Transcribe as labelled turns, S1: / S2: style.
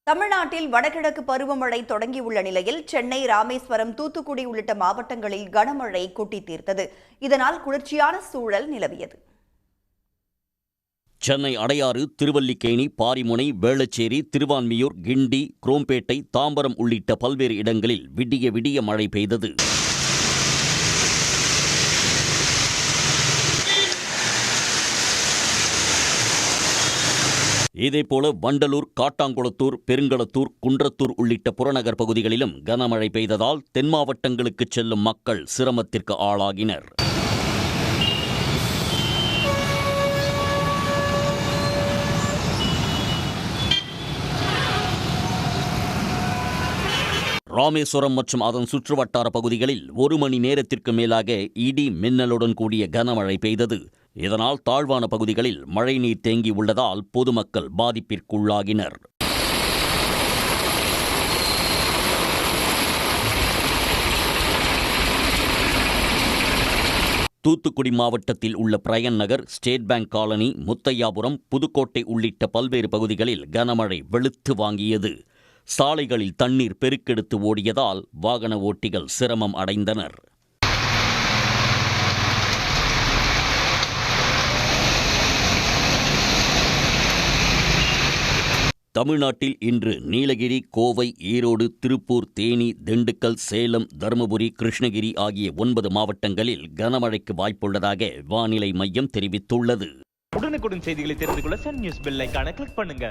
S1: தமிழ்நாட்டில் வடகிழக்கு பருவமழை தொடங்கியுள்ள நிலையில் சென்னை, ராமேஸ்வரம், தூத்துக்குடி உள்ளிட்ட மாவட்டங்களில் கனமழை கொட்டி தீர்த்தது. இதனால் குளிர்ச்சியான சூழல் நிலவியது.
S2: சென்னை அடையாறு, திருவல்லிக்கேணி, பாரிமுனை, வேளச்சேரி, திருவான்மியூர், கிண்டி, குரோம்பேட்டை, தாம்பரம் உள்ளிட்ட பல்வேறு இடங்களில் விடிய விடிய மழை பெய்தது. இதேபோல வண்டலூர், காட்டாங்குளத்தூர், பெருங்களத்தூர், குன்றத்தூர் உள்ளிட்ட புறநகர் பகுதிகளிலும் கனமழை பெய்ததால் தென் மாவட்டங்களுக்கு செல்லும் மக்கள் சிரமத்திற்கு ஆளாகினர். ராமேஸ்வரம் மற்றும் அதன் சுற்றுவட்டார பகுதிகளில் 1 மணி நேரத்திற்கு மேலாக இடி மின்னலுடன் கூடிய கனமழை பெய்தது. இதனால் தாழ்வான பகுதிகளில் மழைநீர் தேங்கியுள்ளதால் பொதுமக்கள் பாதிப்பிற்குள்ளாகினர். தூத்துக்குடி மாவட்டத்தில் உள்ள Bryant Nagar, State Bank colony, Muthiahpuram, Pudukkottai உள்ளிட்ட பல்வேறு பகுதிகளில் கனமழை வெளுத்து வாங்கியது. சாலைகளில் தண்ணீர் பெருக்கெடுத்து ஓடியதால் வாகன ஓட்டிகள் சிரமம் அடைந்தனர். தமிழ்நாட்டில் இன்று நீலகிரி, கோவை, ஈரோடு, திருப்பூர், தேனி, திண்டுக்கல், சேலம், தருமபுரி, கிருஷ்ணகிரி ஆகிய 9 மாவட்டங்களில் கனமழைக்கு வாய்ப்புள்ளதாக வானிலை மையம் தெரிவித்துள்ளது.
S3: உடனுக்குடன் செய்திகளை தெரிந்து கொள்ள சன் நியூஸ் பெல் ஐகானை கிளிக் பண்ணுங்க.